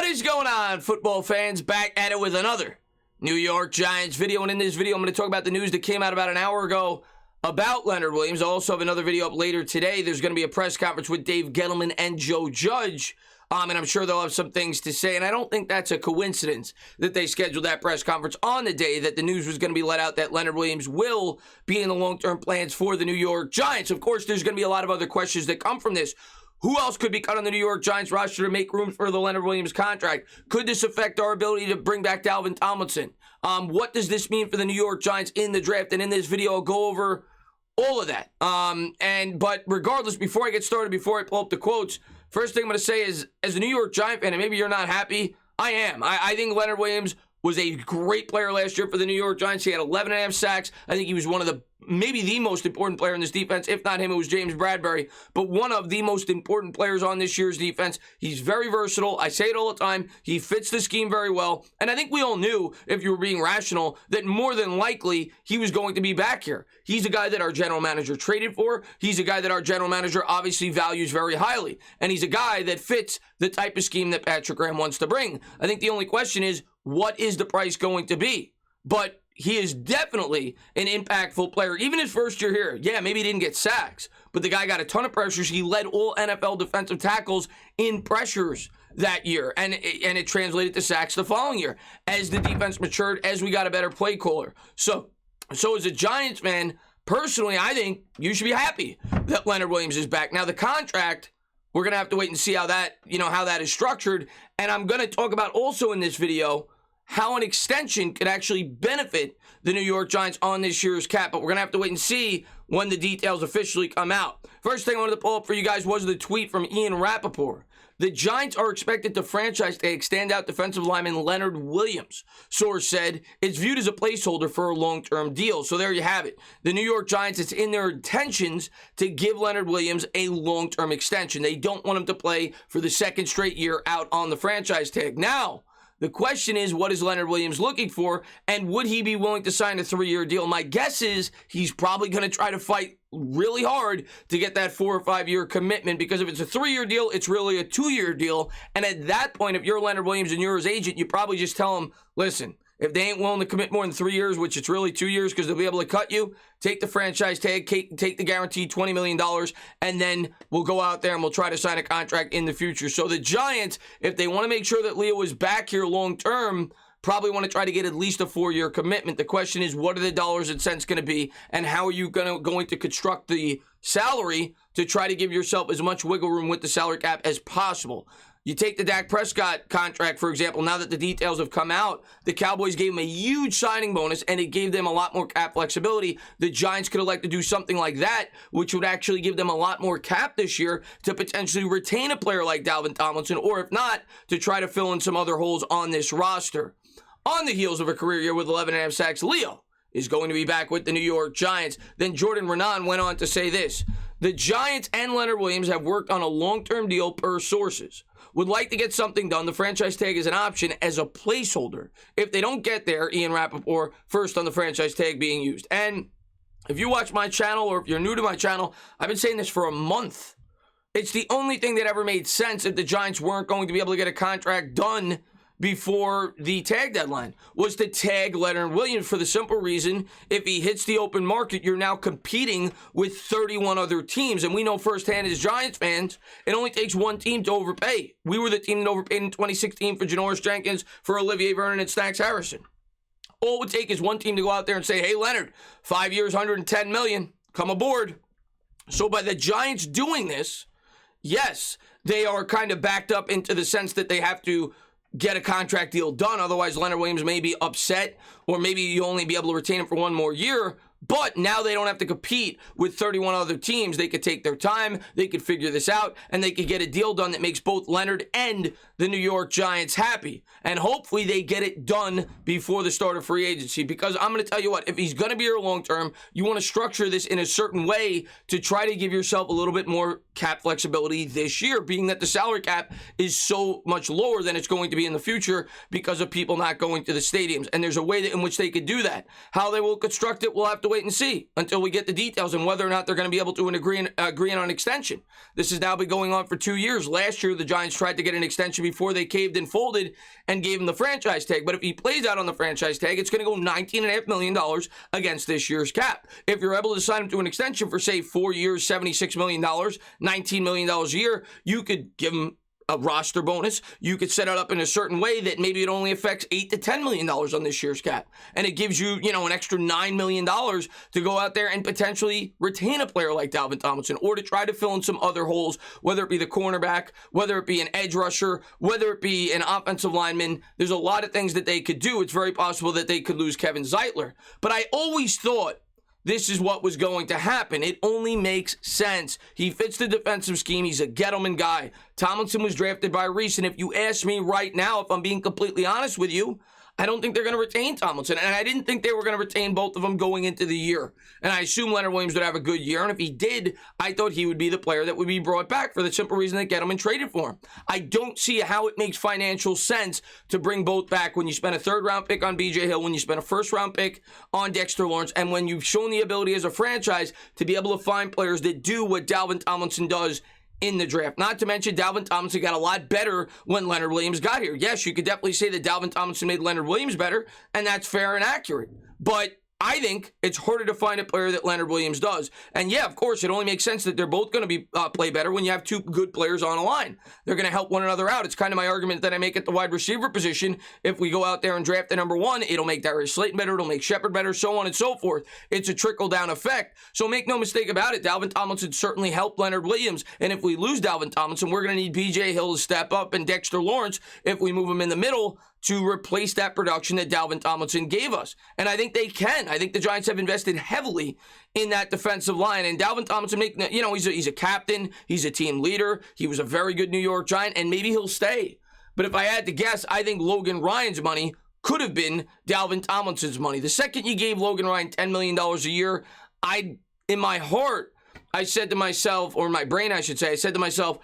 What is going on, football fans? Back at it with another New York Giants video. And in this video, I'm going to talk about the news that came out about an hour ago about Leonard Williams. I also have another video up later today. There's going to be a press conference with Dave Gettleman and Joe Judge. And I'm sure they'll have some things to say. And I don't think that's a coincidence that they scheduled that press conference on the day that the news was going to be let out that Leonard Williams will be in the long-term plans for the New York Giants. Of course, there's going to be a lot of other questions that come from this. Who else could be cut on the New York Giants roster to make room for the Leonard Williams contract? Could this affect our ability to bring back Dalvin Tomlinson? What does this mean for the New York Giants in the draft? And in this video, I'll go over all of that. But regardless, before I get started, before I pull up the quotes, first thing I'm going to say is, as a New York Giant fan, and maybe you're not happy, I am. I think Leonard Williams was a great player last year for the New York Giants. He had 11.5 sacks. I think he was one of the, maybe the most important player in this defense. If not him, it was James Bradbury. But one of the most important players on this year's defense. He's very versatile. I say it all the time. He fits the scheme very well. And I think we all knew, if you were being rational, that more than likely he was going to be back here. He's a guy that our general manager traded for. He's a guy that our general manager obviously values very highly. And he's a guy that fits the type of scheme that Patrick Graham wants to bring. I think the only question is, what is the price going to be? But he is definitely an impactful player. Even his first year here, yeah, maybe he didn't get sacks, but the guy got a ton of pressures. He led all NFL defensive tackles in pressures that year, and it translated to sacks the following year as the defense matured, as we got a better play caller. So as a Giants fan, personally, I think you should be happy that Leonard Williams is back. Now, the contract, we're going to have to wait and see how that is structured, and I'm going to talk about also in this video how an extension could actually benefit the New York Giants on this year's cap. But we're going to have to wait and see when the details officially come out. First thing I wanted to pull up for you guys was the tweet from Ian Rappaport. The Giants are expected to franchise tag standout defensive lineman Leonard Williams. Source said it's viewed as a placeholder for a long-term deal. So there you have it. The New York Giants, it's in their intentions to give Leonard Williams a long-term extension. They don't want him to play for the second straight year out on the franchise tag. Now, the question is, what is Leonard Williams looking for, and would he be willing to sign a 3-year deal? My guess is he's probably going to try to fight really hard to get that 4 or 5 year commitment, because if it's a 3-year deal, it's really a 2-year deal. And at that point, if you're Leonard Williams and you're his agent, you probably just tell him, listen, if they ain't willing to commit more than 3 years, which it's really 2 years because they'll be able to cut you, take the franchise tag, take the guaranteed $20 million, and then we'll go out there and we'll try to sign a contract in the future. So the Giants, if they want to make sure that Leo is back here long term, probably want to try to get at least a 4-year commitment. The question is, what are the dollars and cents going to be, and how are you going to construct the salary to try to give yourself as much wiggle room with the salary cap as possible? You take the Dak Prescott contract, for example. Now that the details have come out, the Cowboys gave him a huge signing bonus, and it gave them a lot more cap flexibility. The Giants could have liked to do something like that, which would actually give them a lot more cap this year to potentially retain a player like Dalvin Tomlinson, or if not, to try to fill in some other holes on this roster. On the heels of a career year with 11.5 sacks, Leo is going to be back with the New York Giants. Then Jordan Renan went on to say this: the Giants and Leonard Williams have worked on a long-term deal per sources. Would like to get something done. The franchise tag is an option as a placeholder. If they don't get there, Ian Rappaport, first on the franchise tag being used. And if you watch my channel, or if you're new to my channel, I've been saying this for a month. It's the only thing that ever made sense if the Giants weren't going to be able to get a contract done before the tag deadline, was to tag Leonard Williams, for the simple reason, if he hits the open market, you're now competing with 31 other teams. And we know firsthand as Giants fans, it only takes one team to overpay. We were the team that overpaid in 2016 for Janoris Jenkins, for Olivier Vernon, and Snacks Harrison. All it would take is one team to go out there and say, hey, Leonard, 5 years, $110 million, come aboard. So by the Giants doing this, yes, they are kind of backed up into the sense that they have to get a contract deal done. Otherwise, Leonard Williams may be upset, or maybe you only be able to retain him for 1 more year. But now they don't have to compete with 31 other teams. They could take their time, they could figure this out, and they could get a deal done that makes both Leonard and the New York Giants happy. And hopefully they get it done before the start of free agency, because I'm going to tell you what, if he's going to be here long term, you want to structure this in a certain way to try to give yourself a little bit more cap flexibility this year, being that the salary cap is so much lower than it's going to be in the future because of people not going to the stadiums. And there's a way in which they could do that. How they will construct it, we'll have to wait and see until we get the details and whether or not they're going to be able to agree on an extension. This has now been going on for 2 years. Last year, the Giants tried to get an extension before they caved and folded and gave him the franchise tag. But if he plays out on the franchise tag, it's going to go $19.5 million against this year's cap. If you're able to sign him to an extension for, say, 4 years, $76 million, $19 million a year, you could give him a roster bonus. You could set it up in a certain way that maybe it only affects $8 to $10 million on this year's cap. And it gives you, an extra $9 million to go out there and potentially retain a player like Dalvin Tomlinson or to try to fill in some other holes, whether it be the cornerback, whether it be an edge rusher, whether it be an offensive lineman. There's a lot of things that they could do. It's very possible that they could lose Kevin Zeitler. But I always thought this is what was going to happen. It only makes sense. He fits the defensive scheme. He's a Gettleman guy. Tomlinson was drafted by Reese, and if you ask me right now, if I'm being completely honest with you, I don't think they're going to retain Tomlinson, and I didn't think they were going to retain both of them going into the year. And I assume Leonard Williams would have a good year, and if he did, I thought he would be the player that would be brought back for the simple reason that Gettleman traded for him. I don't see how it makes financial sense to bring both back when you spend a third-round pick on B.J. Hill, when you spend a first-round pick on Dexter Lawrence, and when you've shown the ability as a franchise to be able to find players that do what Dalvin Tomlinson does in the draft. Not to mention, Dalvin Tomlinson got a lot better when Leonard Williams got here. Yes, you could definitely say that Dalvin Tomlinson made Leonard Williams better, and that's fair and accurate. But I think it's harder to find a player that Leonard Williams does. And yeah, of course, it only makes sense that they're both going to be play better when you have two good players on a line. They're going to help one another out. It's kind of my argument that I make at the wide receiver position. If we go out there and draft the number one, it'll make Darius Slayton better, it'll make Shepard better, so on and so forth. It's a trickle-down effect. So make no mistake about it, Dalvin Tomlinson certainly helped Leonard Williams. And if we lose Dalvin Tomlinson, we're going to need B.J. Hill to step up and Dexter Lawrence, if we move him in the middle, to replace that production that Dalvin Tomlinson gave us. And I think they can. I think the Giants have invested heavily in that defensive line. And Dalvin Tomlinson, he's a captain. He's a team leader. He was a very good New York Giant, and maybe he'll stay. But if I had to guess, I think Logan Ryan's money could have been Dalvin Tomlinson's money. The second you gave Logan Ryan $10 million a year, in my heart, I said to myself, or in my brain, I should say, I said to myself,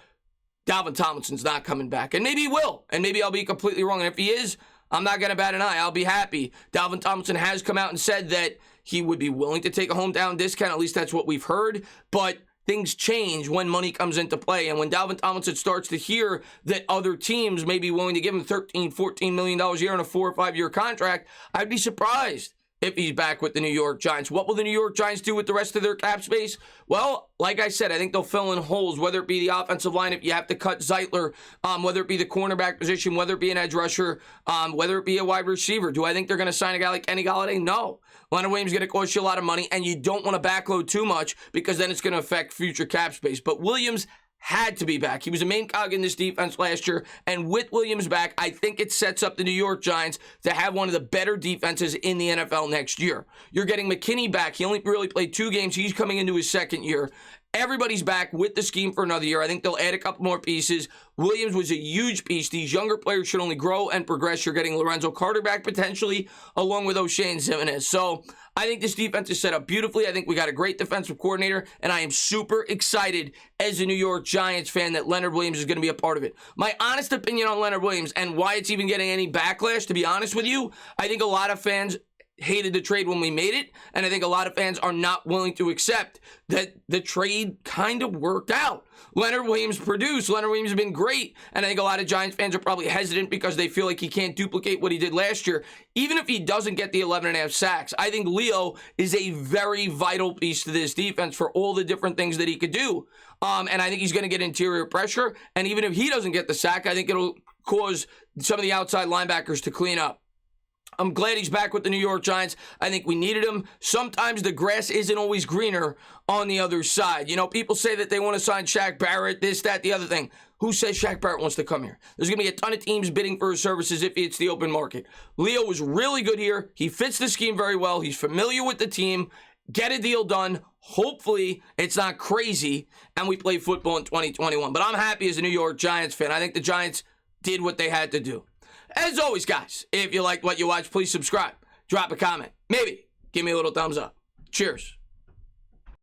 Dalvin Tomlinson's not coming back. And maybe he will. And maybe I'll be completely wrong. And if he is, I'm not going to bat an eye. I'll be happy. Dalvin Tomlinson has come out and said that he would be willing to take a hometown discount. At least that's what we've heard. But things change when money comes into play. And when Dalvin Tomlinson starts to hear that other teams may be willing to give him $13, $14 million a year on a 4 or 5 year contract, I'd be surprised if he's back with the New York Giants. What will the New York Giants do with the rest of their cap space? Well, like I said, I think they'll fill in holes, whether it be the offensive line if you have to cut Zeitler, whether it be the cornerback position, whether it be an edge rusher, whether it be a wide receiver. Do I think they're going to sign a guy like Kenny Golladay? No. Leonard Williams is going to cost you a lot of money, and you don't want to backload too much because then it's going to affect future cap space. But Williams had to be back. He was a main cog in this defense last year, and with Williams back, I think it sets up the New York Giants to have one of the better defenses in the NFL next year. You're getting McKinney back. He only really played 2 games. He's coming into his second year. Everybody's back with the scheme for another year. I think they'll add a couple more pieces. Williams was a huge piece. These younger players should only grow and progress. You're getting Lorenzo Carter back potentially, along with O'Shane Ximines. So I think this defense is set up beautifully. I think we got a great defensive coordinator, and I am super excited as a New York Giants fan that Leonard Williams is going to be a part of it. My honest opinion on Leonard Williams and why it's even getting any backlash, to be honest with you, I think a lot of fans hated the trade when we made it, and I think a lot of fans are not willing to accept that the trade kind of worked out. Leonard Williams produced. Leonard Williams has been great, and I think a lot of Giants fans are probably hesitant because they feel like he can't duplicate what he did last year. Even if he doesn't get the 11.5 sacks, I think Leo is a very vital piece to this defense for all the different things that he could do. And I think he's going to get interior pressure, and even if he doesn't get the sack, I think it'll cause some of the outside linebackers to clean up. I'm glad he's back with the New York Giants. I think we needed him. Sometimes the grass isn't always greener on the other side. You know, people say that they want to sign Shaq Barrett, this, that, the other thing. Who says Shaq Barrett wants to come here? There's going to be a ton of teams bidding for his services if it's the open market. Leo was really good here. He fits the scheme very well. He's familiar with the team. Get a deal done. Hopefully, it's not crazy, and we play football in 2021. But I'm happy as a New York Giants fan. I think the Giants did what they had to do. As always, guys, if you liked what you watched, please subscribe. Drop a comment. Maybe give me a little thumbs up. Cheers.